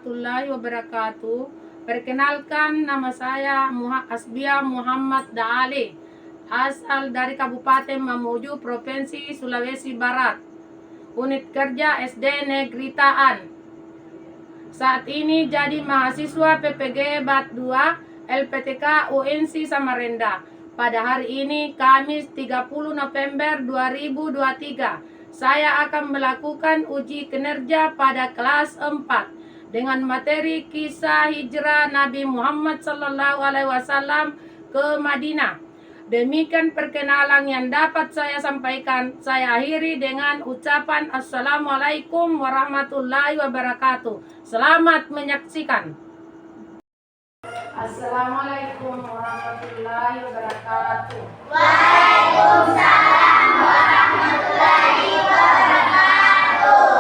warahmatullahi wabarakatuh. Perkenalkan, nama saya Asbia Muhammad Daali, asal dari Kabupaten Mamuju, Provinsi Sulawesi Barat. Unit kerja SD Negeri Taan. Saat ini jadi mahasiswa PPG Bat 2 LPTK UNC Samarinda. Pada hari ini Kamis 30 November 2023. Saya akan melakukan uji kinerja pada kelas 4 dengan materi kisah hijrah Nabi Muhammad SAW ke Madinah. Demikian perkenalan yang dapat saya sampaikan. Saya akhiri dengan ucapan Assalamualaikum warahmatullahi wabarakatuh. Selamat menyaksikan. Assalamualaikum warahmatullahi wabarakatuh. Waalaikumsalam warahmatullahi wabarakatuh.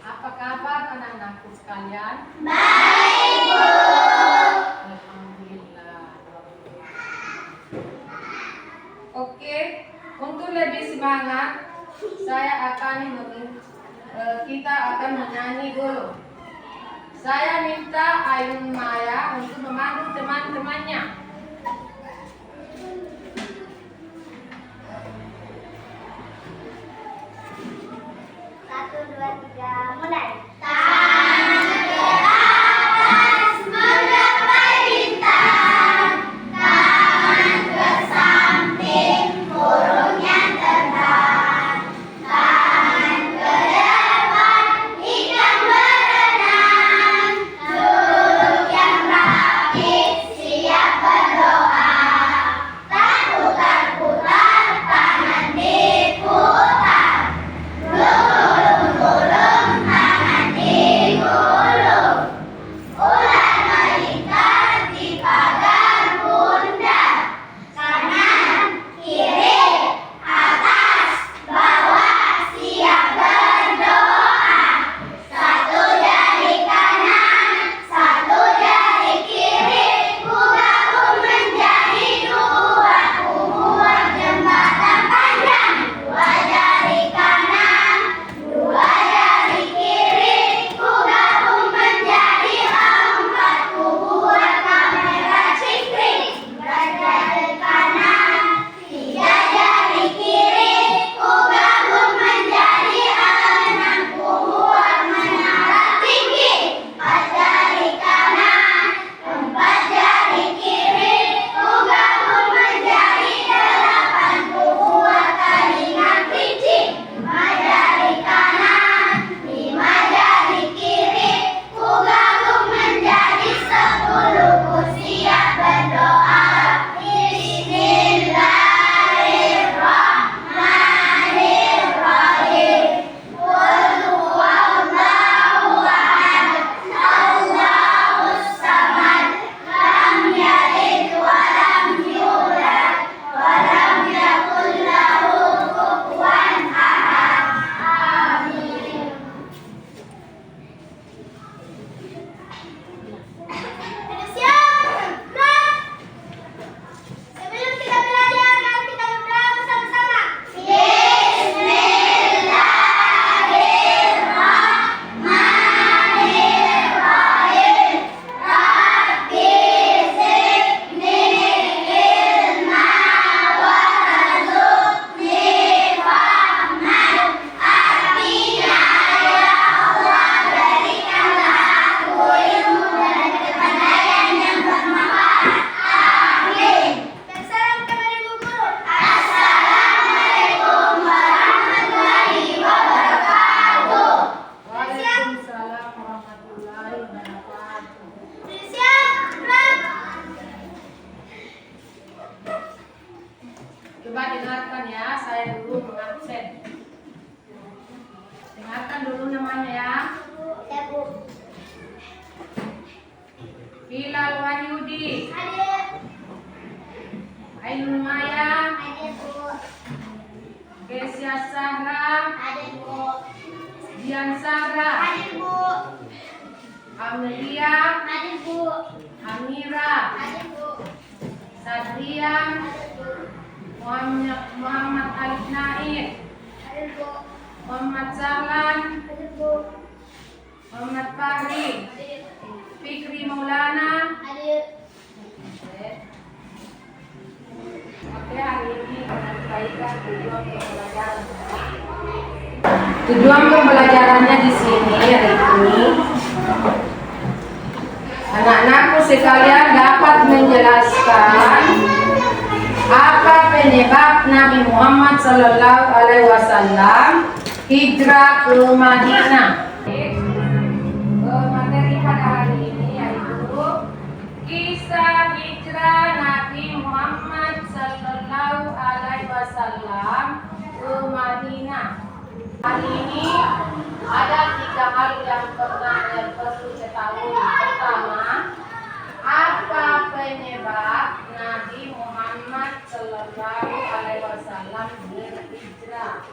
Apa kabar anak-anakku sekalian? Baik, Bu. Alhamdulillah. Oke, untuk lebih semangat, kita akan menyanyi dulu. Saya minta Ainun Maya untuk memandu teman-temannya. 1, 2, 3, mulai. Coba dengarkan ya, saya dulu mengabsen. Dengarkan dulu namanya ya. Ya, Bu. Hilal Wahyudi, Hadir. Ainun Maya, Hadir, Bu. Kesia Sahra, Hadir, Bu. Dian Sahra, Hadir, Bu. Amelia, Hadir, Bu. Amira, Hadir, Bu. Sadrian, Hadir, Bu. Muhammad Alif Nair, Hadir, Bu. Muhammad Sahlan, Hadir, Bu. Muhammad Fahri. Fikri Maulana. Hadir. Oke, hari ini menyampaikan tujuan pembelajarannya di sini yaitu anak-anakku sekalian dapat menjelaskan apa penyebab Nabi Muhammad Sallallahu Alaihi Wasallam hijrah ke Madinah. Materi pada hari ini yaitu kisah hijrah Nabi Muhammad Sallallahu Alaihi Wasallam ke Madinah. Hari ini ada 3 hal yang perlu diketahui. Pertama, apa penyebab Nabi Muhammad Sallallahu Alaihi Wasallam berhijrah?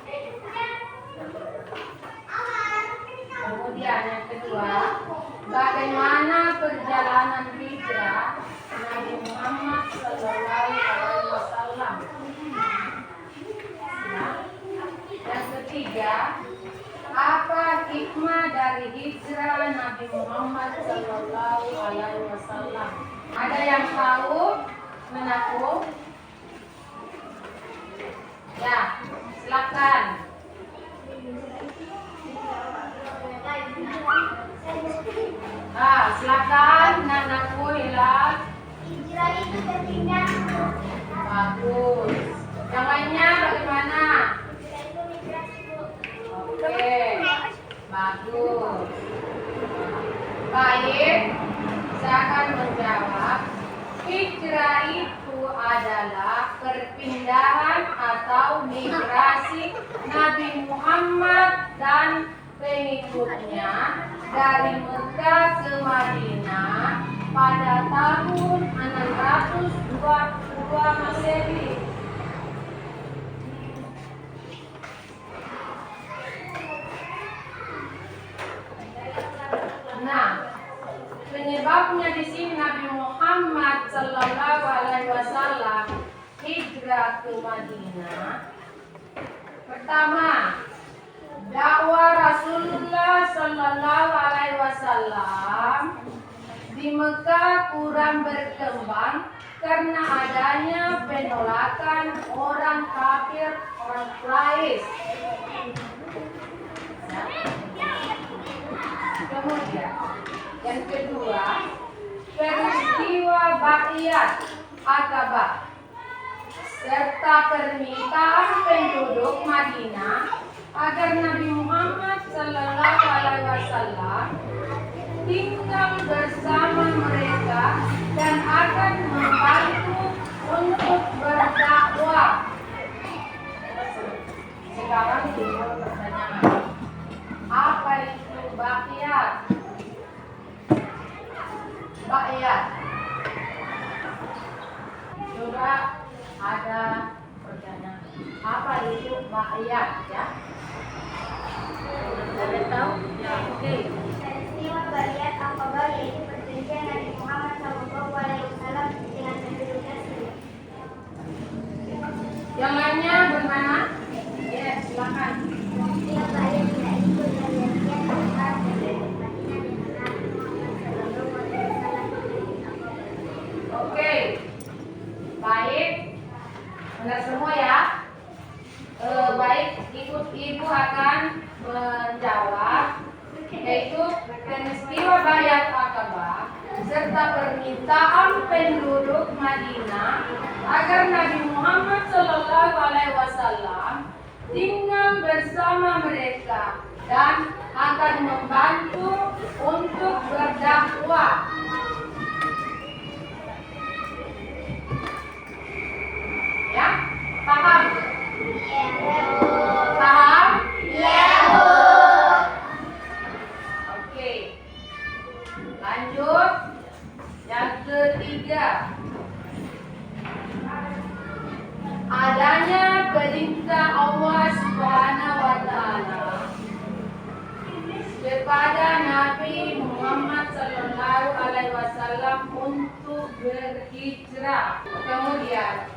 Kemudian yang kedua, bagaimana perjalanan hijrah Nabi Muhammad Sallallahu Alaihi Wasallam? Yang ketiga, apa hikmah dari hijrah Nabi Muhammad Sallallahu Alaihi Wasallam? Ada yang tahu? Menaku? Ya, silakan. Silakan, Nanaku Hilal. Hijrah itu berpindah. Bagus. Yang lainnya bagaimana? Hijrah itu migrasi, Bu. Oke, bagus. Baik, saya akan menjawab. Hijrah itu adalah perpindahan atau migrasi Nabi Muhammad dan pengikutnya dari Mekah ke Madinah pada tahun 622 Masehi. Nah, penyebabnya di sini Nabi Muhammad Sallallahu Alaihi Wasallam hijrah ke Madinah. Pertama, dakwah Rasulullah Sallallahu Alaihi Wasallam di Mekah kurang berkembang karena adanya penolakan orang kafir, orang Quraisy. Kemudian, yang kedua, peristiwa Bai'at Aqabah serta permintaan penduduk Madinah agar Nabi Muhammad Sallallahu Alaihi Wasallam tinggal bersama mereka dan akan membantu untuk berdakwah. Sekarang timbul pertanyaan, apa itu Bai'at? Bai'at. Coba ada pertanyaan, apa itu Bai'at ya? Ada tahu? Ya, oke. Peristiwa Bai'at Aqabah yaitu perjanjian Nabi Muhammad SAW dengan penduduknya sendiri. Yang lainnya bagaimana? Ya, silakan. Peristiwa Bai'at yaitu perjanjian antara penduduk Madinah dengan Nabi Muhammad SAW. Oke. Baik. Benar semua ya. Baik, ikut ibu akan menjawab, yaitu peristiwa Bai'at Aqabah serta permintaan penduduk Madinah agar Nabi Muhammad Sallallahu Alaihi Wasallam tinggal bersama mereka dan akan membantu untuk berdakwah. Ya, paham? Paham? Oke. Lanjut. Yang ketiga, adanya perintah Allah Subhanahu wa Ta'ala kepada Nabi Muhammad Sallallahu Alaihi Wasallam untuk berhijrah. Kemudian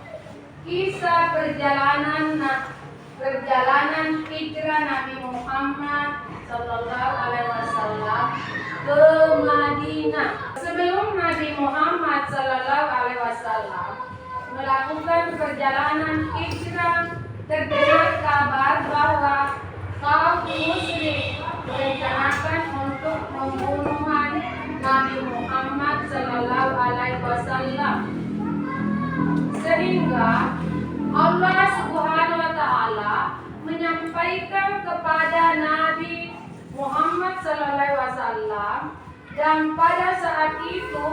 kisah perjalanan perjalanan hijrah Nabi Muhammad Sallallahu Alaihi Wasallam ke Madinah. Sebelum Nabi Muhammad Sallallahu Alaihi Wasallam melakukan perjalanan hijrah, terdengar kabar bahwa kaum musyrik merencanakan untuk membunuhan Nabi Muhammad Sallallahu Alaihi Wasallam, sehingga Allah Subhanahu Wa Taala menyampaikan kepada Nabi Muhammad Sallallahu Alaihi Wasallam, dan pada saat itu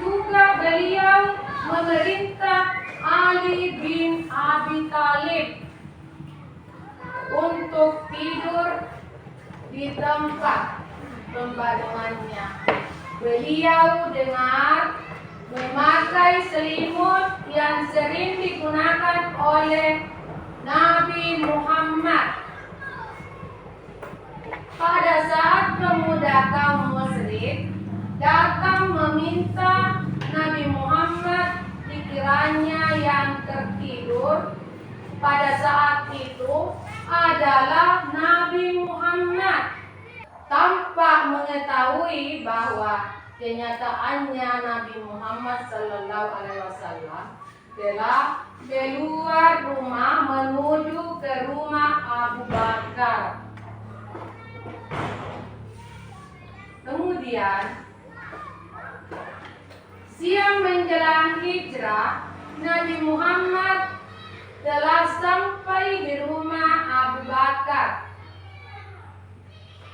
juga beliau memerintah Ali bin Abi Thalib untuk tidur di tempat pembaringannya. Beliau dengar memakai selimut yang sering digunakan oleh Nabi Muhammad. Pada saat pemuda kaum musyrik datang meminta Nabi Muhammad, dikiranya yang tertidur pada saat itu adalah Nabi Muhammad, tanpa mengetahui bahwa kenyataannya Nabi Muhammad Sallallahu Alaihi Wasallam telah keluar rumah menuju ke rumah Abu Bakar. Kemudian siang menjelang hijrah, Nabi Muhammad telah sampai di rumah Abu Bakar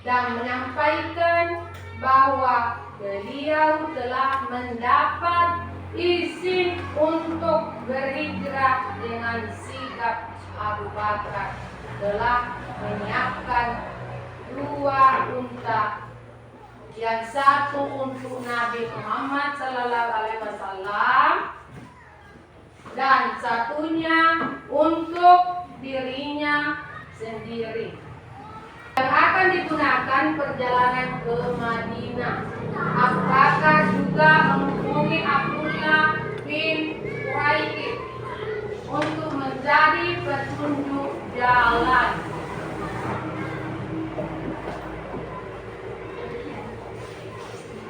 dan menyampaikan bahwa beliau telah mendapat izin untuk berhijrah dengan sigap Abu Bakar telah menyiapkan 2 unta, yang satu untuk Nabi Muhammad Sallallahu Alaihi Wasallam dan satunya untuk dirinya sendiri, yang akan digunakan perjalanan ke Madinah. Abu Bakar juga menghubungi Abdullah bin Quraisy untuk menjadi petunjuk jalan.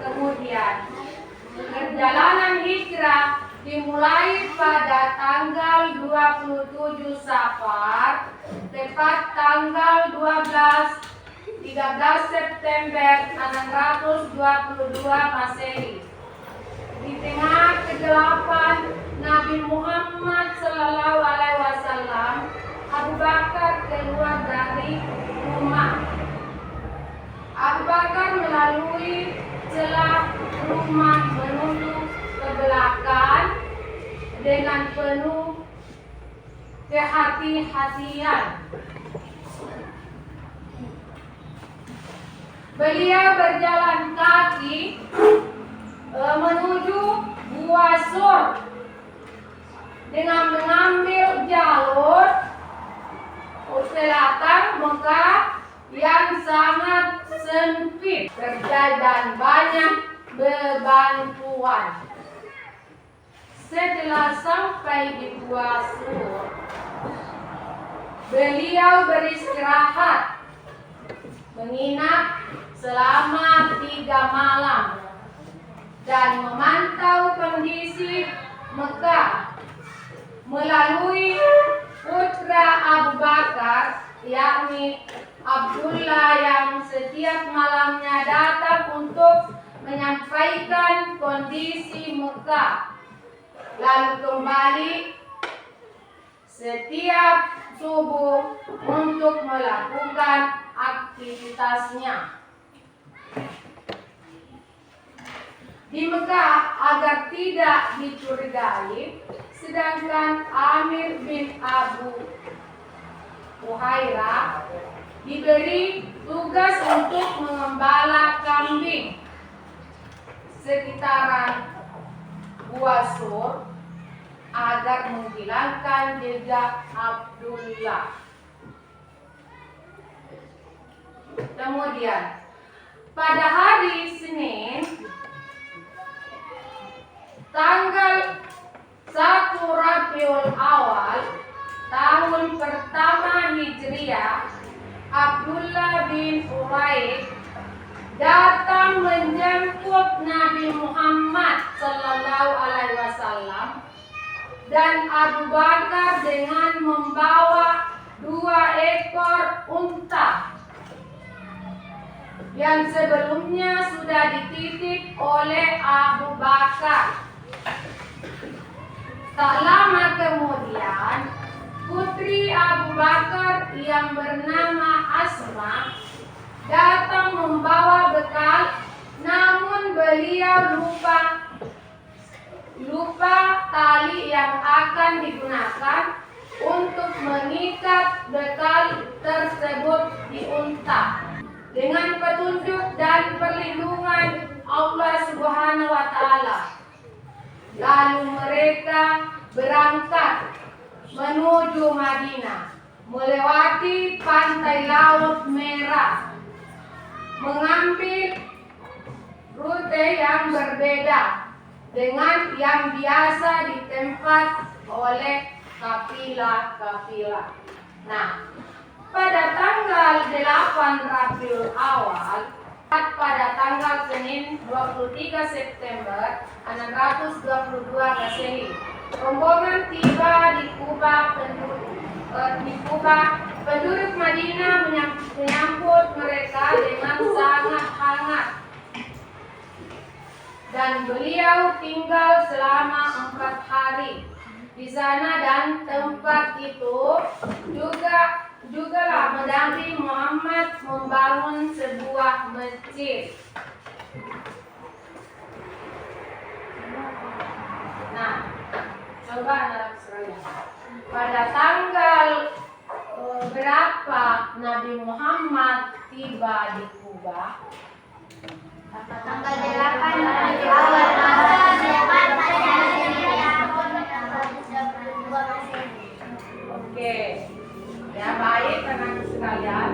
Kemudian perjalanan hijrah dimulai pada tanggal 27 Safar, tepat tanggal 13 September 622 Masehi. Di tengah kegelapan Nabi Muhammad Sallallahu Alaihi Wasallam, Abu Bakar keluar dari rumah. Abu Bakar melalui celah rumah menuju ke belakang dengan penuh kehati-hatian. Beliau berjalan kaki menuju Gua Sur dengan mengambil jalur selatan Mekah yang sangat sempit, terjal dan banyak bebatuan. Setelah sampai di Gua Sur, beliau beristirahat, menginap selama 3 malam dan memantau kondisi Mekah melalui putra Abu Bakar, yakni Abdullah, yang setiap malamnya datang untuk menyampaikan kondisi Mekah, lalu kembali setiap subuh untuk melakukan aktivitasnya di Mekah agar tidak dicurigai. Sedangkan Amir bin Abu Uhairah diberi tugas untuk mengembala kambing sekitaran Gua Sur agar menghilangkan jejak Abdullah. Kemudian pada hari Senin tanggal 1 Rabiul Awal tahun pertama Hijriah, Abdullah bin Ubaid datang menjemput Nabi Muhammad Sallallahu Alaihi Wasallam dan Abu Bakar dengan membawa 2 ekor unta yang sebelumnya sudah dititip oleh Abu Bakar. Tak lama kemudian, putri Abu Bakar yang bernama Asma datang membawa bekal, namun beliau lupa tali yang akan digunakan untuk mengikat bekal tersebut di unta. Dengan petunjuk dan perlindungan Allah Subhanahu wa Ta'ala, lalu mereka berangkat menuju Madinah, melewati pantai Laut Merah, mengambil rute yang berbeda dengan yang biasa ditempat oleh kafilah-kafilah. Nah, pada tanggal 8 Rabiul Awal, pada tanggal Senin 23 September 622 Masehi, rombongan tiba di Kuba. Penduduk Madinah menyambut mereka dengan sangat hangat, dan beliau tinggal selama 4 hari di sana, dan tempat itu juga mendampingi Muhammad membangun sebuah masjid. Nah, coba anak sekalian, pada tanggal berapa Nabi Muhammad tiba di Kuba? Tanggal 8 Rabiul Awal tahun 422 Masehi. Oke, ya baik anak sekalian.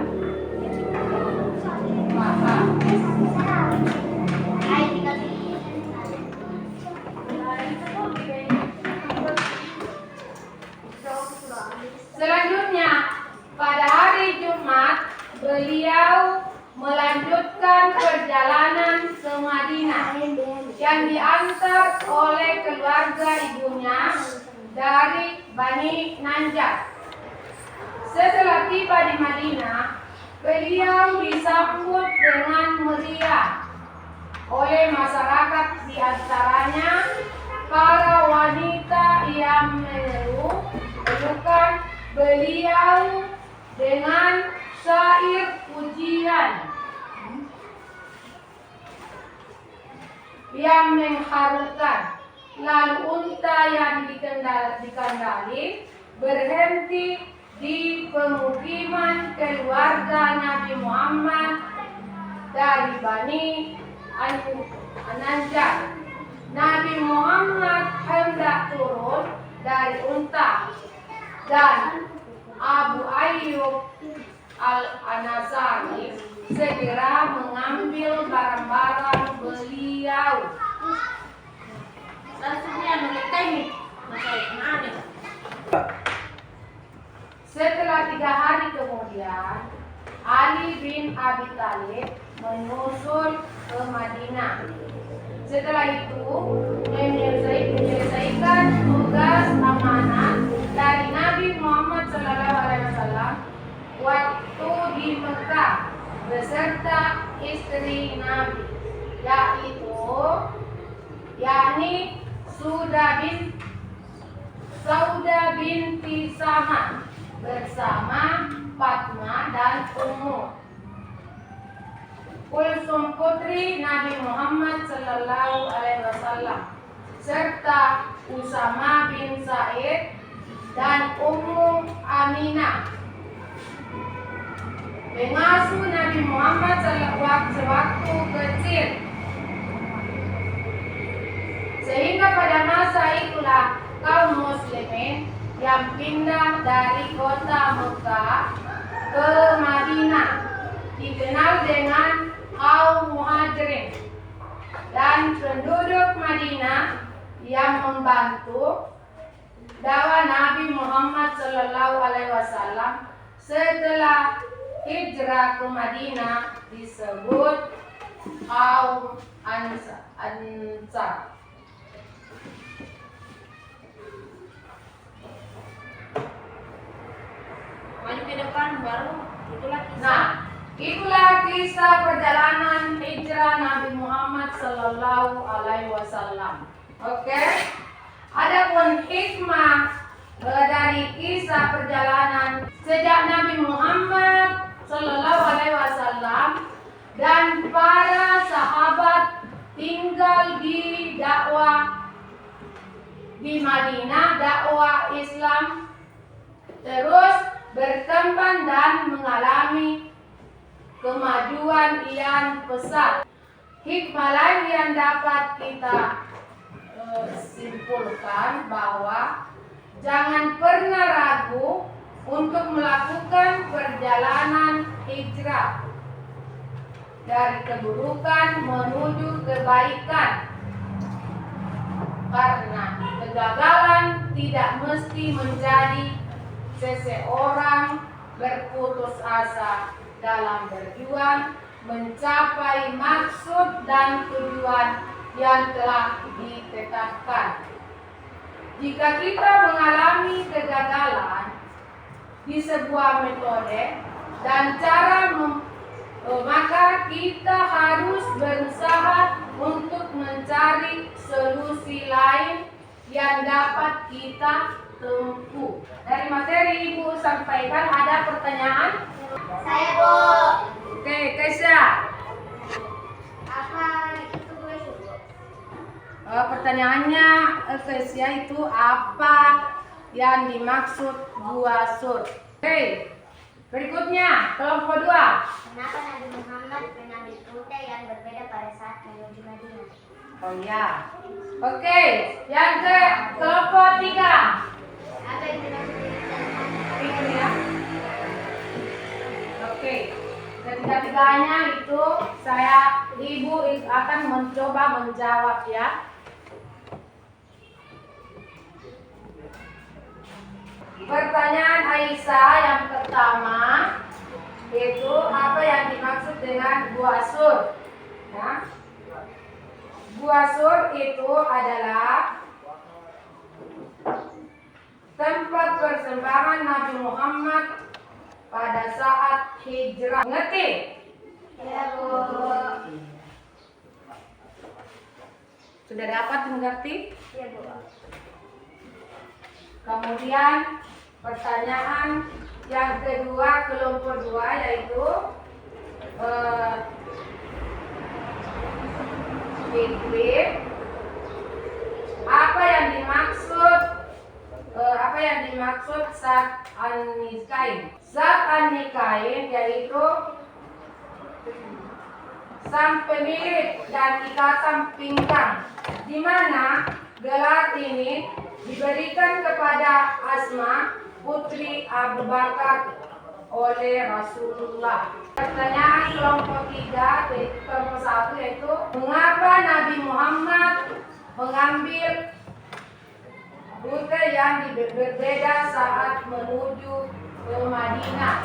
Maka selanjutnya, pada hari Jumat, beliau melanjutkan perjalanan ke Madinah yang diantar oleh keluarga ibunya dari Bani Najjar. Setelah tiba di Madinah, beliau disambut dengan meriah oleh masyarakat, di antaranya para wanita yang menyerukan beliau dengan syair pujian yang mengharukan. Lalu unta yang dikendali berhenti di pemukiman keluarga Nabi Muhammad dari Bani Najjar. Nabi Muhammad hendak turun dari unta, dan Abu Ayyub Al-Ansari segera mengambil barang-barang beliau. Setelah 3 hari kemudian, Ali bin Abi Thalib menyusul ke Madinah. Setelah itu, menyelesaikan tugas amanat dari Nabi Muhammad SAW waktu di Mekah beserta istri Nabi, yakni Sauda binti Sama bersama Fatmah dan Ummu Kulsum putri Nabi Muhammad Sallallahu Alaihi Wasallam, serta Usama bin Said dan Ummu Aminah, pengasuh Nabi Muhammad sewaktu kecil. Sehingga pada masa itulah kaum muslimin yang pindah dari kota Mekah ke Madinah dikenal dengan kaum Muhajirin, dan penduduk Madinah yang membantu dakwah Nabi Muhammad Sallallahu Alaihi Wasallam setelah hijrah ke Madinah disebut kaum Ansar. Maju ke depan baru itulah kisah. Nah, itulah kisah perjalanan hijrah Nabi Muhammad Sallallahu Alaihi Wasallam. Oke, adapun hikmah dari kisah perjalanan sejak Nabi Muhammad Sallallahu Alaihi Wasallam dan para sahabat tinggal di Madinah, dakwah Islam terus berkembang dan mengalami kemajuan yang pesat. Hikmah lain yang dapat kita simpulkan bahwa jangan pernah ragu untuk melakukan perjalanan hijrah dari keburukan menuju kebaikan, karena kegagalan tidak mesti menjadi seseorang berputus asa dalam berjuang mencapai maksud dan tujuan yang telah ditetapkan. Jika kita mengalami kegagalan di sebuah metode dan cara maka kita harus berusaha untuk mencari solusi lain yang dapat kita tempuh. Dari materi Ibu sampaikan, ada pertanyaan? Saya Bu. Oke, Kaisya. Apa itu Bu? Pertanyaannya, Kaisya, itu apa yang dimaksud gua sur? Oke, berikutnya kelompok 2. Kenapa Nabi Muhammad mengambil rute yang berbeda pada saat menuju Madinah? Oh ya. Oke, yang ke kelompok 3. Apa yang dimaksud Itu ya. Oke. Ketiga-tiganya itu Ibu akan mencoba menjawab ya. Pertanyaan Aisyah yang pertama itu apa yang dimaksud dengan gua sur? Ya. Gua sur itu adalah tempat persembahan Nabi Muhammad pada saat hijrah. Ngerti? Ya Bu. Sudah dapat mengerti? Ya Bu. Kemudian pertanyaan yang kedua kelompok 2 yaitu apa yang dimaksud sak an-nikain? Sak an-nikain yaitu sang pemilik dan ikatan pinggang, di mana gelar ini diberikan kepada Asma putri Abu Bakar oleh Rasulullah. Pertanyaan kelompok 3, kelompok 1 yaitu mengapa Nabi Muhammad mengambil rute yang berbeda saat menuju ke Madinah?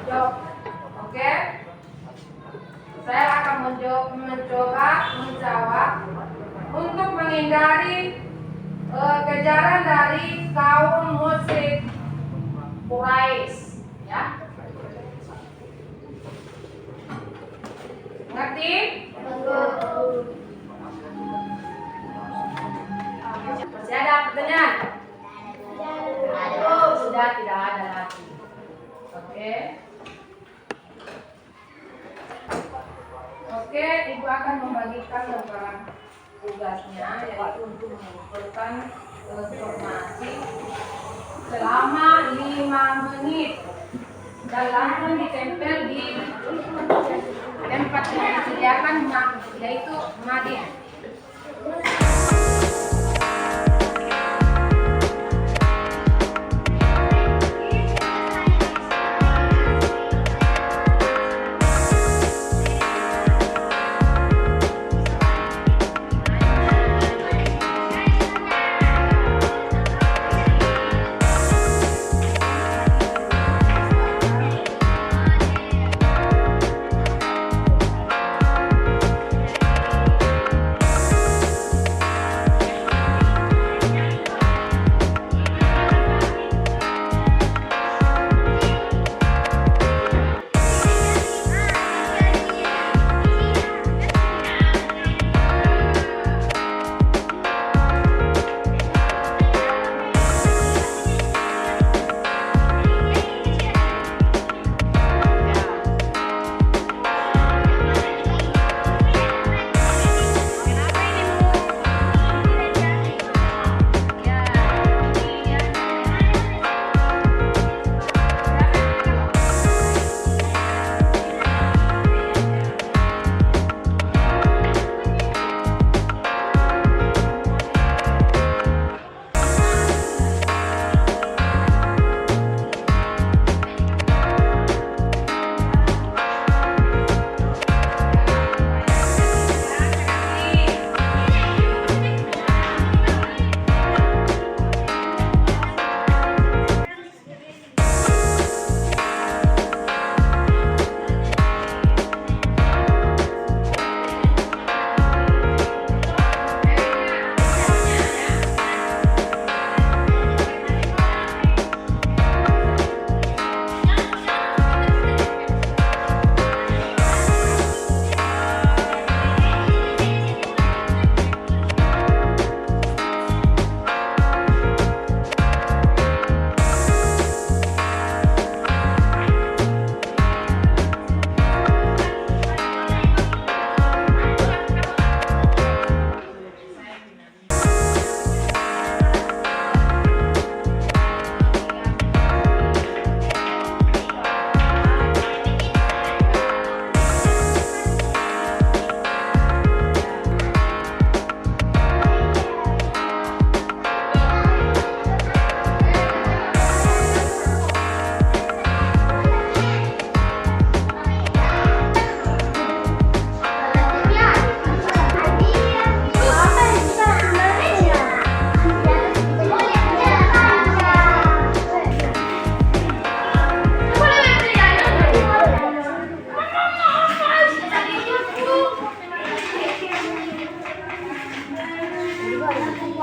Jawab. Oke. Saya akan mencoba menjawab untuk menghindari kejaran dari kaum musyrik Quraisy, ya. Ngerti? Masih ada pertanyaan? Sudah tidak ada lagi. Oke. Oke, Ibu akan membagikan lembaran tugasnya yaitu untuk mengumpulkan informasi selama 5 menit dan langsung ditempel di tempat yang disediakan yaitu Madinah.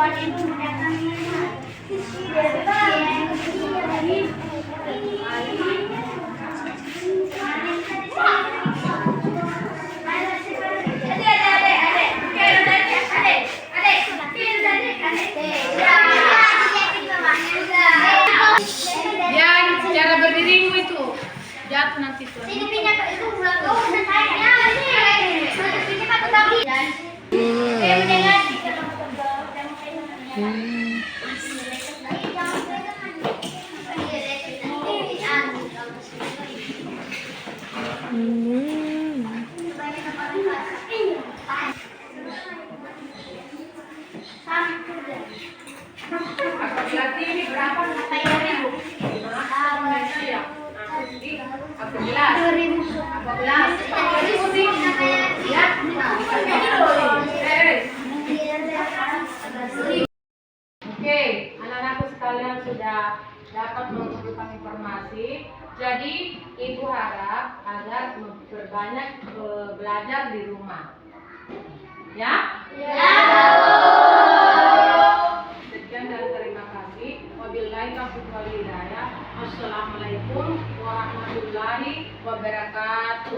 perempuan itu mendatangi Ya, cara berdirimu itu jatuh nanti tuh. Sini pindah ke itu pulang kau udah tanya ini. Sini kan tetapi. Mendengar di Apabila ini berapa? Ribu. Ya. Apabila ya. Oke, anak-anakku sekalian sudah dapat mengumpulkan informasi. Jadi, Ibu harap agar berbanyak belajar di rumah. Ya? Sekian dan terima kasih. Wabillahi taufiq wal hidayah. Wassalamualaikum warahmatullahi wabarakatuh.